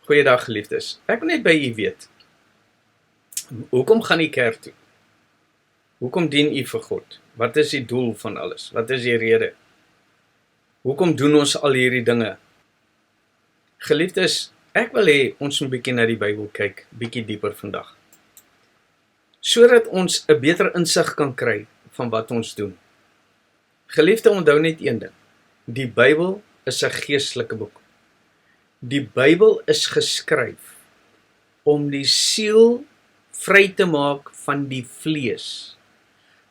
Goeiedag geliefdes. Ek wil net by u weet. Hoekom gaan u kerk toe? Hoekom dien u vir God? Wat is die doel van alles? Wat is die rede? Hoekom doen ons al hierdie dinge? Geliefdes, ek wil hê ons moet bietjie na die Bybel kyk, bietjie dieper vandag. Sodat ons 'n beter insig kan kry van wat ons doen. Geliefde, onthou net een ding. Die Bybel is 'n geestelike boek. Die Bybel is geskryf om die siel vry te maak van die vlees.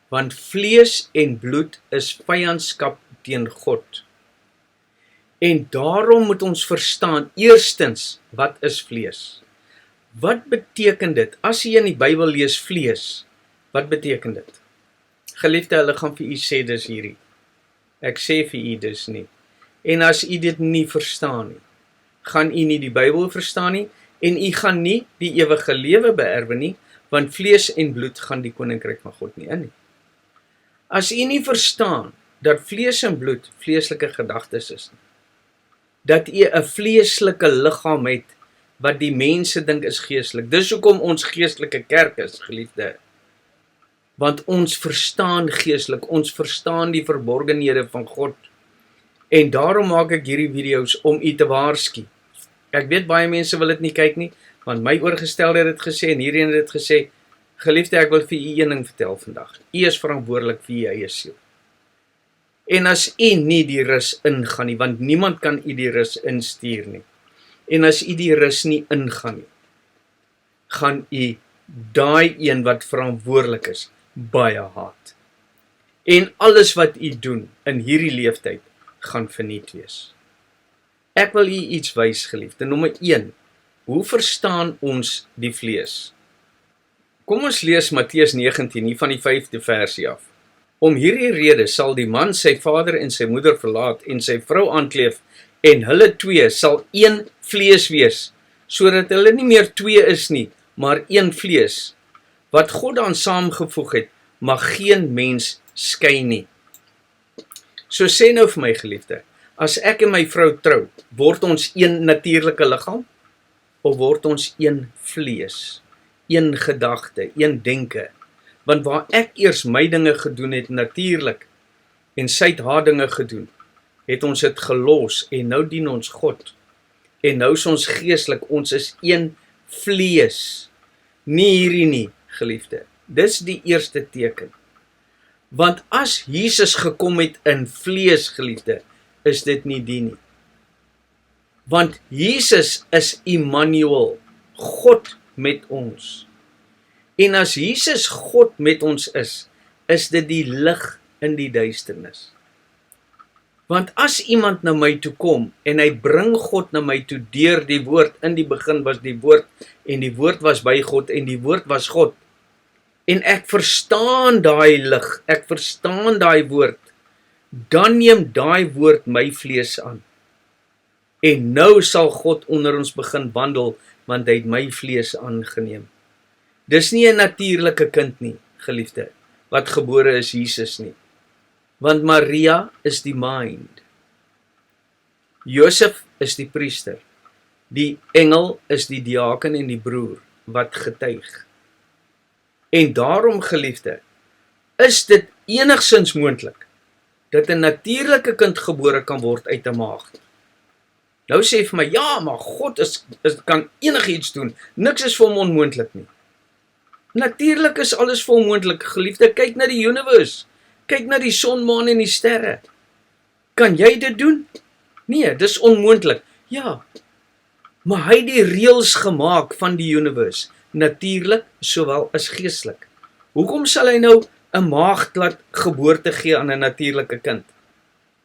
Want vlees en bloed is vyandskap teen God. En daarom moet ons verstaan, eerstens, wat is vlees? Wat beteken dit? As jy in die Bybel lees vlees, wat beteken dit? Geliefde, hulle gaan vir u sê dis hierdie. Ek sê vir u dis nie. En as u dit nie verstaan nie, gaan u nie die Bybel verstaan nie, en u gaan nie die ewige lewe beerwe nie, want vlees en bloed gaan die koninkryk van God nie in nie. As u nie verstaan, dat vlees en bloed vleeslike gedagtes is nie, dat u 'n vleeslike liggaam het, wat die mense dink is geestelik, dis hoekom ons geestelike kerk is, geliefde, want ons verstaan geestelik, ons verstaan die verborgenhede van God, en daarom maak ek hierdie video's om u te waarsku. Ek weet baie mense wil dit nie kyk nie, want my oorgestelde het dit gesê, en hierheen het dit gesê, geliefde, ek wil vir u een ding vertel vandag, u is verantwoordelik vir u eie siel. En as u nie die rus ingaan nie, want niemand kan u die rus instuur nie, en as u die rus nie ingaan nie, gaan u daai een wat verantwoordelik is, baie haat. En alles wat u doen in hierdie leeftyd, gaan verniet wees. Ek wil u iets wys, geliefde. Nommer 1, hoe verstaan ons die vlees? Kom ons lees Matteus 19, hier van die 5de versie af. Om hierdie rede sal die man sy vader en sy moeder verlaat en sy vrou aankleef, en hulle twee sal een vlees wees, sodat hulle nie meer twee is nie, maar een vlees. Wat God dan saamgevoeg het, mag geen mens skei nie. So sê nou vir my geliefde, as ek en my vrou trou, word ons een natuurlike liggaam, of word ons een vlees, een gedagte, een denke? Want waar ek eers my dinge gedoen het natuurlik, en sy het haar dinge gedoen, het ons dit gelos, en nou dien ons God, en nou is ons geestelik, ons is een vlees, nie hierdie nie, geliefde, dis die eerste teken, want as Jesus gekom het in vlees, geliefde, is dit nie die nie, want Jesus is Immanuel, God met ons, en as Jesus God met ons is dit die lig in die duisternis. Want as iemand na my toe kom, en hy bring God na my toe deur die woord, in die begin was die woord, en die woord was by God, en die woord was God, en ek verstaan daai lig, ek verstaan daai woord, dan neem daai woord my vlees aan. En nou sal God onder ons begin wandel, want hy het my vlees aangeneem. Dis nie 'n natuurlike kind nie, geliefde, wat gebore is Jesus nie. Want Maria is die mind. Josef is die priester. Die engel is die diaken en die broer, wat getuig. En daarom, geliefde, is dit enigsins moontlik, dat 'n natuurlike kind gebore kan word uit 'n maagd. Nou sê vir my, ja, maar God kan enigiets doen, niks is vir hom onmoontlik nie. Natuurlik is alles vir hom moontlik, geliefde, kyk na die universe, kyk na die son, maan en die sterre. Kan jy dit doen? Nee, dis onmoontlik. Ja, maar hy het die reëls gemaak van die universe, natuurlik sowel as geestelik. Hoekom sal hy nou 'n maagd laat geboorte gee aan 'n natuurlike kind?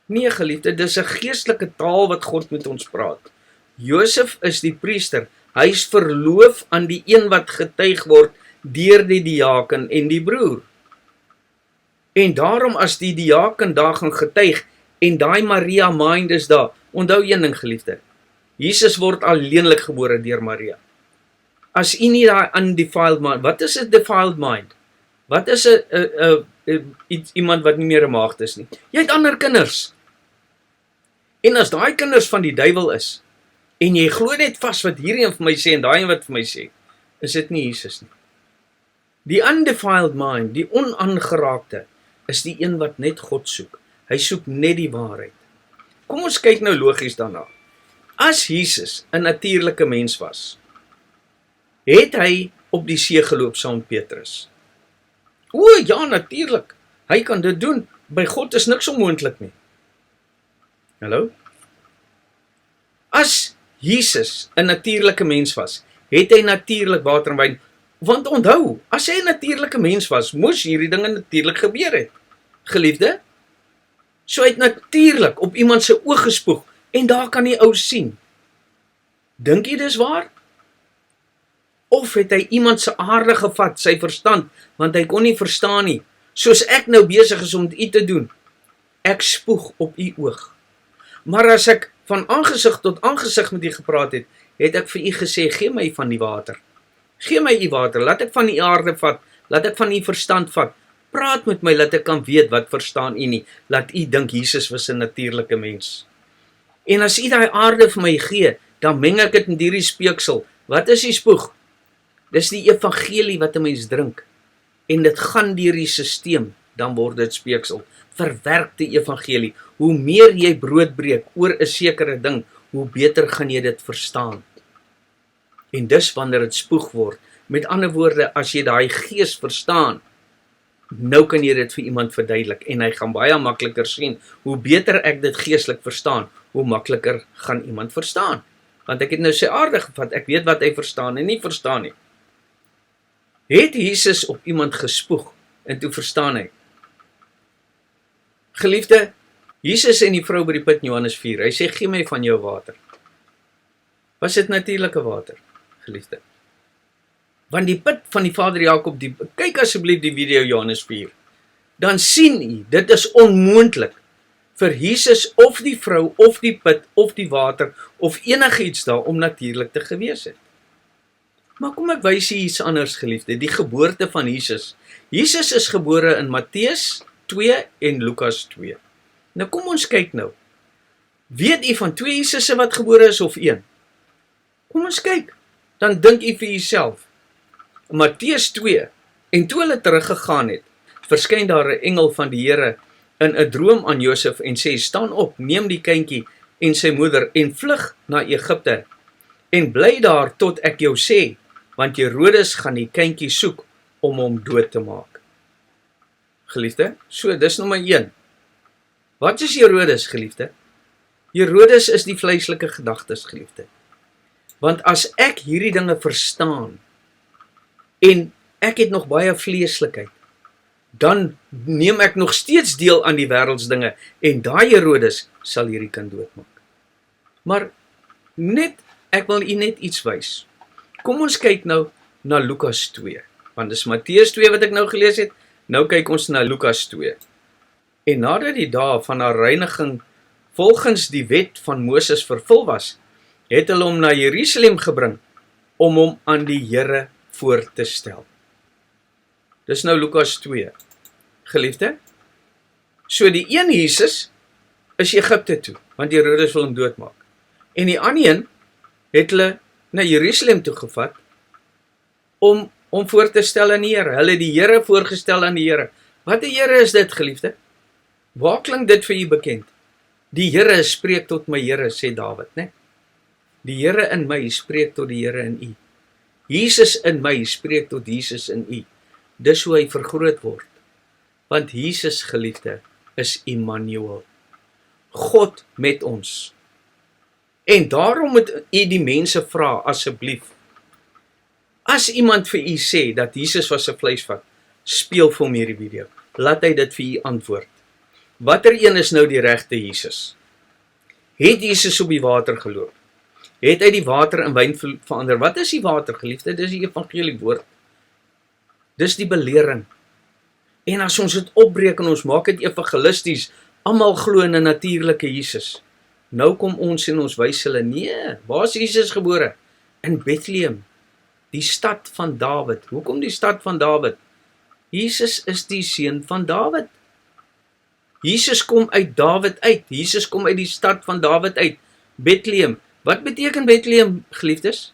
Nee, geliefde, dis 'n geestelike taal wat God met ons praat. Josef is die priester, hy is verloof aan die een wat getuig word deur die diaken en die broer. En daarom as die diaken daar gaan getuig, en daai Maria mind is daar, onthou een ding, geliefde, Jesus word alleenlik gebore deur Maria. As u nie daai undefiled mind, wat is 'n defiled mind? Wat is iemand wat nie meer 'n maagd is nie? Jy het ander kinders. En as daai kinders van die duiwel is, en jy glo net vas wat hierdie een vir my sê en daai een wat vir my sê, is dit nie Jesus nie. Die undefiled mind, die onaangeraakte, is die een wat net God soek. Hy soek net die waarheid. Kom ons kyk nou logies daarna. As Jesus 'n natuurlike mens was, het hy op die see geloop saam met Petrus? O, ja, natuurlik. Hy kan dit doen. By God is niks onmoontlik nie. Hallo? As Jesus 'n natuurlike mens was, het hy natuurlik water en wyn. Want onthou, as hy 'n natuurlike mens was, moes hierdie dinge natuurlik gebeur het. Geliefde? So hy het natuurlik op iemand se oog gespoeg en daar kan die ou sien. Dink jy dis waar? Of het hy iemand se aarde gevat, sy verstand, want hy kon nie verstaan nie, soos ek nou besig is om dit te doen. Ek spoeg op u oog. Maar as ek van aangesig tot aangesig met u gepraat het, het ek vir u gesê, gee my van die water. Gee my u water, laat ek van die aarde vat, laat ek van u verstand vat. Praat met my, laat ek kan weet wat verstaan u nie. Laat u dink Jesus was 'n natuurlike mens. En as u daai aarde vir my gee, dan meng ek dit met hierdie speeksel. Wat is die spoeg? Dis die evangelie wat 'n mens drink. En dit gaan deur die stelsel, dan word dit speeksel. Verwerk die evangelie. Hoe meer jy brood breek oor 'n sekere ding, hoe beter gaan jy dit verstaan. En dis wanneer dit spoeg word. Met ander woorde, as jy daai gees verstaan, nou kan jy dit vir iemand verduidelik en hy gaan baie makliker sien. Hoe beter ek dit geestelik verstaan, hoe makliker gaan iemand verstaan. Want ek het nou sy aarde gevat, ek weet wat hy verstaan en nie verstaan nie. Het Jesus op iemand gespoeg en toe verstaan hy. Geliefde, Jesus en die vrou by die put in Johannes 4, hy sê, gee my van jou water. Was dit natuurlike water, geliefde? Want die put van die Vader Jakob, kyk asseblief die video Johannes 4, dan sien u, dit is onmoontlik vir Jesus of die vrou, of die put, of die water, of enigiets daar om natuurlik te gewees het. Maar kom ek wys hier iets anders, geliefde, die geboorte van Jesus. Jesus is gebore in Matteus 2 en Lukas 2. Nou kom ons kyk nou. Weet u van 2 Jesusse wat gebore is of 1? Kom ons kyk, dan dink u vir jouself. Matteus 2, en toe hulle teruggegaan het, verskyn daar 'n engel van die Here in 'n droom aan Josef en sê, staan op, neem die kindjie en sy moeder en vlug na Egipte en bly daar tot ek jou sê, want Herodes gaan die kindjie soek om hom dood te maak. Geliefde, so dis nommer 1. Wat is Herodes, geliefde? Herodes is die vleislike gedagtes, geliefde. Want as ek hierdie dinge verstaan, en ek het nog baie vleeslikheid, dan neem ek nog steeds deel aan die wêreldsdinge, en daai Herodes sal hierdie kind doodmaak. Maar ek wil u net iets wys. Kom ons kyk nou na Lukas 2, want dis Matteus 2 wat ek nou gelees het, nou kyk ons na Lukas 2. En nadat die dae van haar reiniging volgens die wet van Moses vervul was, het hulle hom na Jerusalem gebring, om hom aan die Here voor te stel. Dis nou Lukas 2. Geliefde, so die een Jesus is Egipte toe, want Herodes wil hom doodmaak. En die ander een het hulle na Jerusalem toe gevat, om voor te stel aan die Here. Hulle die Here voorgestel aan die Here. Wat 'n Here is dit, geliefde? Waar klink dit vir u bekend? Die Here spreek tot my Here, sê Dawid, né? Die Here in my spreek tot die Here in u. Jesus in my spreek tot Jesus in u. Dis hoe hy vergroot word. Want Jesus, geliefde, is Immanuel. God met ons. En daarom moet u die mense vra, asseblief. As iemand vir u sê dat Jesus was 'n vleisvat, speel vir hom hierdie video. Laat hy dit vir u antwoord. Watter een is nou die regte Jesus? Het Jesus op die water geloop? Het hy die water in wyn verander? Wat is die water, geliefde? Dis die evangelie woord. Dis die belering. En as ons dit opbreek en ons maak dit evangelisties, almal glo in 'n natuurlike Jesus. Nou kom ons en ons wys hulle, nee, waar is Jesus gebore? In Bethlehem, die stad van Dawid. Hoekom die stad van Dawid? Jesus is die seun van Dawid. Jesus kom uit Dawid uit. Jesus kom uit die stad van Dawid uit. Bethlehem, Wat beteken Bethlehem, geliefdes?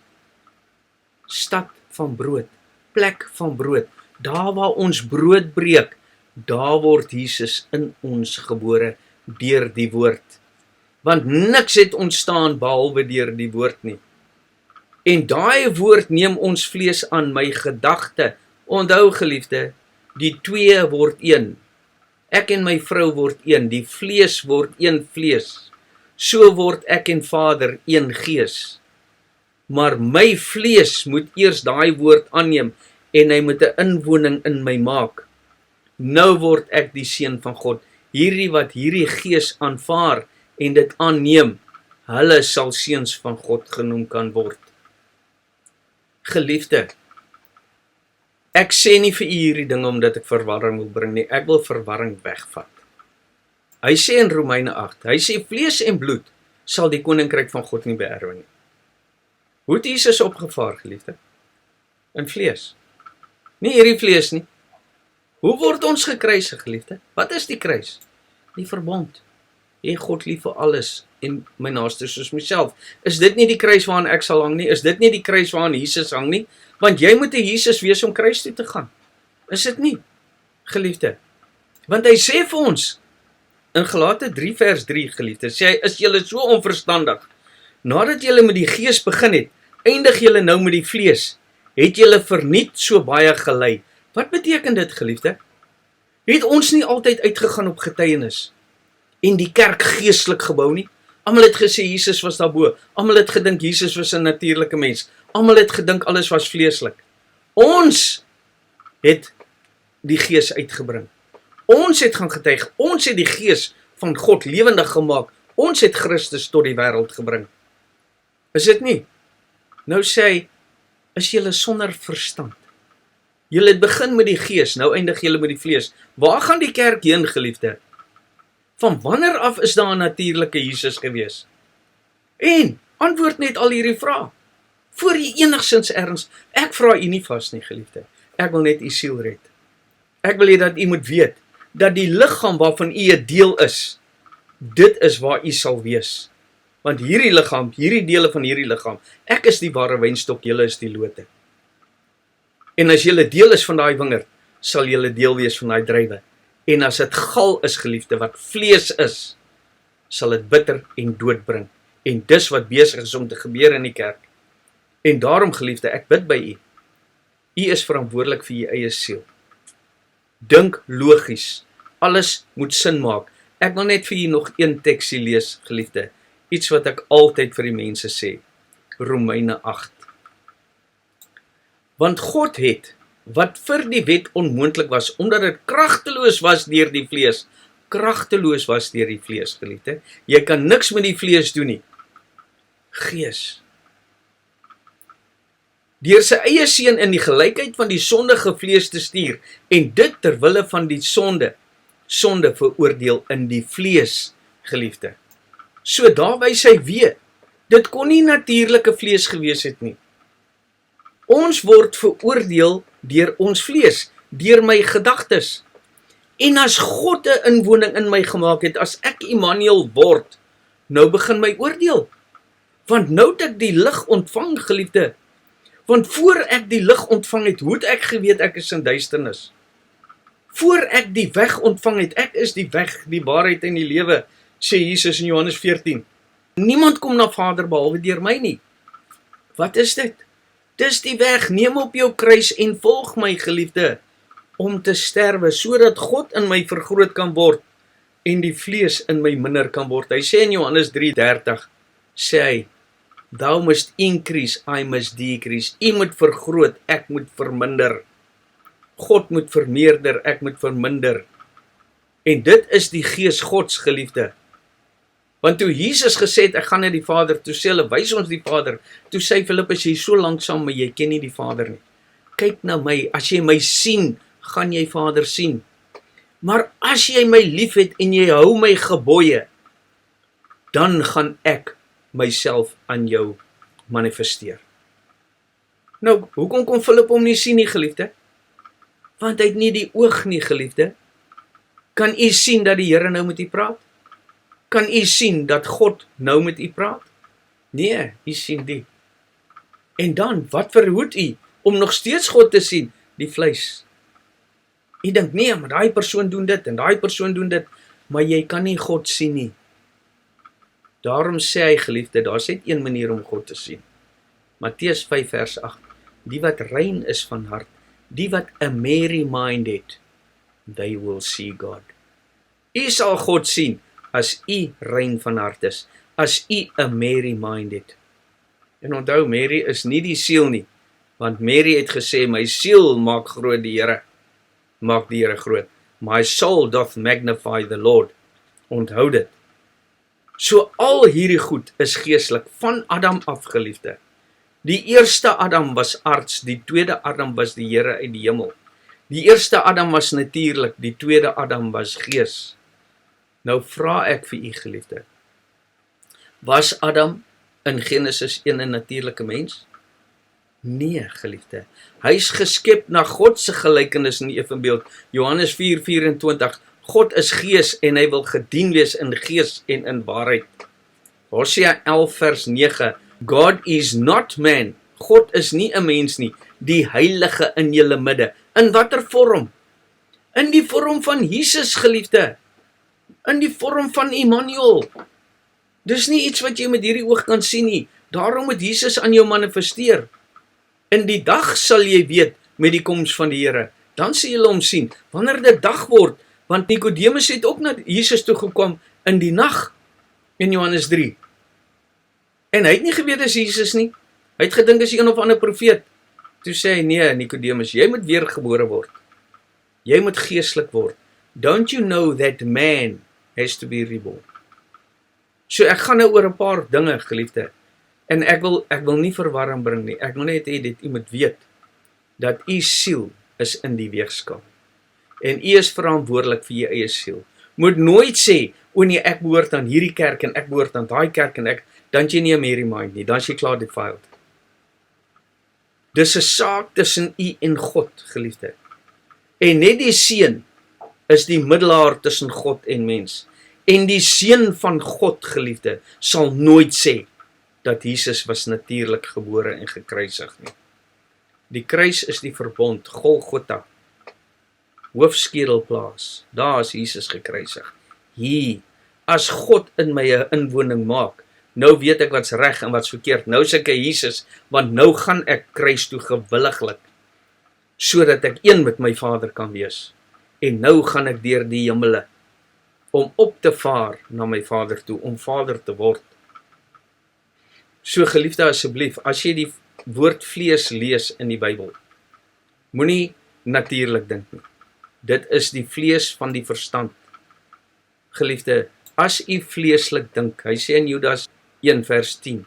Stad van brood, plek van brood. Daar waar ons brood breek, daar word Jesus in ons gebore deur die woord. Want niks het ontstaan behalwe deur die woord nie. En daai woord neem ons vlees aan, my gedagte. Onthou geliefde, die twee word een. Ek en my vrou word een, die vlees word een vlees. So word ek en Vader een gees. Maar my vlees moet eers daai woord aanneem en hy moet 'n inwoning in my maak. Nou word ek die seun van God. Hierdie wat hierdie gees aanvaar en dit aanneem, hulle sal seuns van God genoem kan word. Geliefde, ek sê nie vir u hierdie dinge omdat ek verwarring wil bring nie, ek wil verwarring wegvat. Hy sê in Romeine 8, hy sê vlees en bloed sal die koninkryk van God nie beerwe nie. Hoe het Jesus opgevaar, geliefde? In vlees. Nie hierdie vlees nie. Hoe word ons gekruisig, geliefde? Wat is die kruis? Die verbond. Hê God lief vir alles en my naaste soos myself. Is dit nie die kruis waaraan ek sal hang nie? Is dit nie die kruis waaraan Jesus hang nie? Want jy moet 'n Jesus wees om kruis toe te gaan. Is dit nie, geliefde? Want hy sê vir ons in Galate 3 vers 3, geliefde, sê hy, is julle so onverstandig? Nadat julle met die gees begin het, eindig julle nou met die vlees. Het julle verniet so baie gelei. Wat beteken dit, geliefde? Het ons nie altyd uitgegaan op getuienis en die kerk geestelik gebou nie? Almal het gesê Jesus was daarbo. Almal het gedink Jesus was 'n natuurlike mens. Almal het gedink alles was vleeslik. Ons het die gees uitgebring. Ons het gaan getuig. Ons het die gees van God lewendig gemaak. Ons het Christus tot die wêreld gebring. Is dit nie? Nou sê hy, is julle sonder verstand. Julle het begin met die gees, nou eindig julle met die vlees. Waar gaan die kerk heen, geliefde? Van wanneer af is daar 'n natuurlike Jesus gewees? En, antwoord net al hierdie vrae. Voor jy enigsins erns, ek vra u nie vas nie, geliefde. Ek wil net u siel red. Ek wil hê dat u moet weet, dat die liggaam waarvan u 'n deel is, dit is waar u sal wees. Want hierdie liggaam, hierdie dele van hierdie liggaam, ek is die ware wynstok, julle is die lote. En as julle deel is van daai wingerd, sal julle deel wees van daai druiwe. En as dit gal is, geliefde, wat vlees is, sal dit bitter en dood bring. En dis wat besig is om te gebeur in die kerk. En daarom, geliefde, ek bid by u. U is verantwoordelik vir u eie siel. Dink logies. Alles moet sin maak. Ek wil net vir u nog een teksie lees, geliefde. Iets wat ek altyd vir die mense sê. Romeine 8. Want God het, wat vir die wet onmoontlik was, omdat dit kragteloos was deur die vlees, kragteloos was deur die vlees, geliefde. Jy kan niks met die vlees doen nie. Gees. Deur sy eie seun in die gelykheid van die sondige vlees te stuur, en dit terwille van die sonde veroordeel in die vlees, geliefde. So daar wys hy weer, dit kon nie natuurlike vlees gewees het nie. Ons word veroordeel deur ons vlees, deur my gedagtes. En as God 'n inwoning in my gemaak het, as ek Immanuel word, nou begin my oordeel. Want nou het ek die lig ontvang, geliefde. Want voor ek die lig ontvang het, hoe het ek geweet ek is in duisternis? Voor ek die weg ontvang het, ek is die weg, die waarheid en die lewe, sê Jesus in Johannes 14. Niemand kom na Vader behalwe deur my nie. Wat is dit? Dis die weg, neem op jou kruis en volg my, geliefde, om te sterwe, sodat God in my vergroot kan word, en die vlees in my minder kan word. Hy sê in Johannes 3:30, sê hy, thou must increase, I must decrease. U moet vergroot, ek moet verminder. God moet vermeerder, ek moet verminder. En dit is die gees Gods, geliefde. Want toe Jesus gesê het, ek gaan na die Vader, toe sê hulle, wys ons die Vader. Toe sê Filippus, jy is so lanksaam, maar jy ken nie die Vader nie. Kyk na my, as jy my sien, gaan jy Vader sien. Maar as jy my liefhet en jy hou my gebooie, dan gaan ek myself aan jou manifesteer. Nou, hoekom kon Filippus hom nie sien nie, geliefde? Want hy het nie die oog nie, geliefde. Kan u sien dat die Here nou met u praat? Kan u sien dat God nou met u praat? Nee, u sien die. En dan, wat verhoed u om nog steeds God te sien? Die vleis. U dink, nee, maar daai persoon doen dit en daai persoon doen dit, maar jy kan nie God sien nie. Daarom sê hy, geliefde, daar's net een manier om God te sien. Matteus 5 vers 8. Die wat rein is van hart, die wat 'n merry mind het, they will see God. U sal God sien as u rein van hart is, as u 'n merry mind het. En onthou, Mary is nie die siel nie, want Mary het gesê, my siel maak groot die Here, maak die Here groot. My soul doth magnify the Lord. Onthou dit. So al hierdie goed is geestelik, van Adam af, geliefde. Die eerste Adam was arts, die tweede Adam was die Here uit die hemel. Die eerste Adam was natuurlik, die tweede Adam was gees. Nou vra ek vir u, geliefde, was Adam in Genesis 1 'n natuurlike mens? Nee, geliefde. Hy is geskep na God se gelykenis en evenbeeld. Johannes 4:24. God is gees en hy wil gedien wees in gees en in waarheid. Hosea 11 vers 9. God is not man. God is nie 'n mens nie. Die heilige in julle midde. In watter vorm? In die vorm van Jesus, geliefde. In die vorm van Immanuel. Dis nie iets wat jy met hierdie oog kan sien nie. Daarom moet Jesus aan jou manifesteer. In die dag sal jy weet met die koms van die Here. Dan sal jy hom sien. Wanneer dit dag word, want Nikodemus het ook na Jesus toe gekom in die nag in Johannes 3. En hy het nie geweet as Jesus nie. Hy het gedink as een of ander profeet. Toe sê hy, nee, Nikodemus, jy moet weergebore word. Jy moet geestelik word. Don't you know that man has to be reborn? So ek gaan nou oor 'n paar dinge, geliefde. En ek wil nie verwarring bring nie. Ek wil net hê dat u moet weet dat u siel is in die weegskaal. En u is verantwoordelik vir u eie siel. Moet nooit sê, o nee, ek behoort aan hierdie kerk en ek behoort aan daai kerk en ek, dan jy nie 'n merry mind nie, dan is jy klaar defiled. Dis 'n saak tussen u en God, geliefde. En net die seun is die middelaar tussen God en mens. En die seun van God, geliefde, sal nooit sê dat Jesus was natuurlik gebore en gekruisig nie. Die kruis is die verbond, Golgotha, hoofskedelplaas, daar is Jesus gekruisig. Hier, as God in my 'n inwoning maak, nou weet ek wat's reg en wat's verkeerd, nou is ek 'n Jesus, want nou gaan ek kruis toe gewilliglik, sodat ek een met my Vader kan wees. En nou gaan ek deur die hemele, om op te vaar na my Vader toe, om Vader te word. So geliefde, asseblief, as jy die woord vlees lees in die Bybel, moenie natuurlik dink nie. Dit is die vlees van die verstand. Geliefde, as u vleeslik dink, hy sê in Judas 1 vers 10,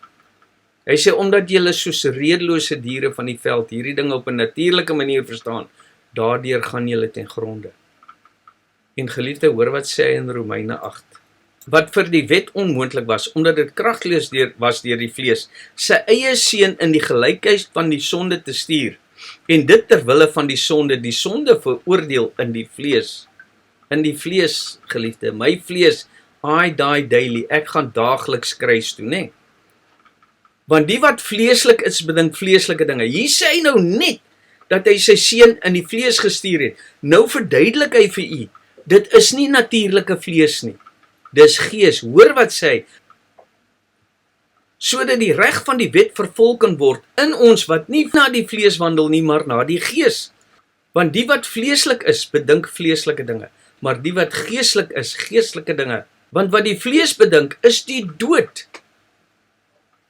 hy sê, omdat julle soos redelose diere van die veld hierdie dinge op 'n natuurlike manier verstaan, daardeur gaan julle ten gronde. En geliefde, hoor wat sê hy in Romeine 8. Wat vir die wet onmoontlik was, omdat dit kragteloos was deur die vlees, sy eie seun in die gelykheid van die sonde te stuur, en dit ter wille van die sonde veroordeel in die vlees. In die vlees, geliefde, my vlees, I die daily, ek gaan daagliks kruis toe, nee. Want die wat vleeslik is, bedink vleeslike dinge. Hier sê hy nou net, dat hy sy seun in die vlees gestuur het. Nou verduidelik hy vir u, dit is nie natuurlike vlees nie. Dis gees, hoor wat sê hy, sodat die reg van die wet vervul kan word in ons wat nie na die vlees wandel nie, maar na die gees. Want die wat vleeslik is, bedink vleeslike dinge, maar die wat geestelik is, geestelike dinge. Want wat die vlees bedink, is die dood.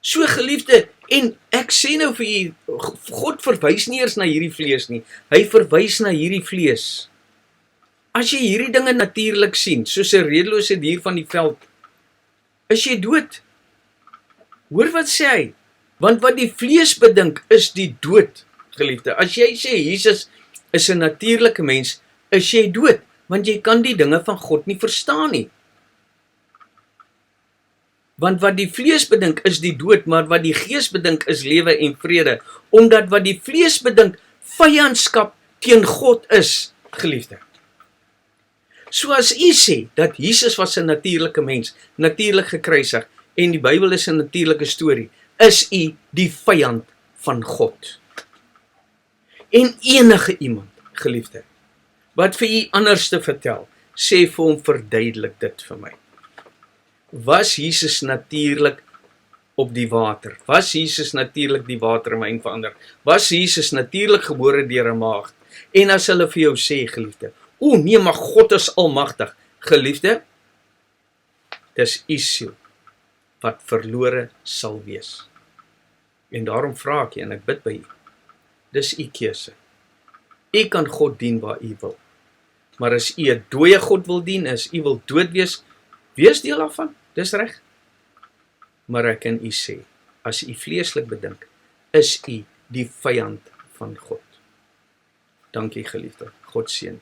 So geliefde, en ek sê nou vir u, God verwys nie eers na hierdie vlees nie, hy verwys na hierdie vlees. As jy hierdie dinge natuurlik sien, soos 'n redelose dier van die veld, is jy dood. Hoor wat sê hy? Want wat die vlees bedink, is die dood, geliefde. As jy sê, Jesus is 'n natuurlike mens, is jy dood, want jy kan die dinge van God nie verstaan nie. Want wat die vlees bedink, is die dood, maar wat die gees bedink, is lewe en vrede, omdat wat die vlees bedink, vyandskap teen God is, geliefde. So as u sê, dat Jesus was 'n natuurlike mens, natuurlik gekruisig, en die Bybel is 'n natuurlike storie, is u die vyand van God. En enige iemand, geliefde, wat vir u anders te vertel, sê vir hom, verduidelik dit vir my. Was Jesus natuurlik op die water? Was Jesus natuurlik die water in wyn verander? Was Jesus natuurlik gebore deur 'n maagd? En as hulle vir jou sê, geliefde, o nee, maar God is almagtig, geliefde, dis u siel wat verlore sal wees. En daarom vra ek en ek bid by u, dis u keuse. U kan God dien waar u wil. Maar as u 'n dooie God wil dien, as u wil dood wees deel daarvan, dis reg. Maar ek kan u sê, as u vleeslik bedink, is u die vyand van God. Dankie geliefde, God seën.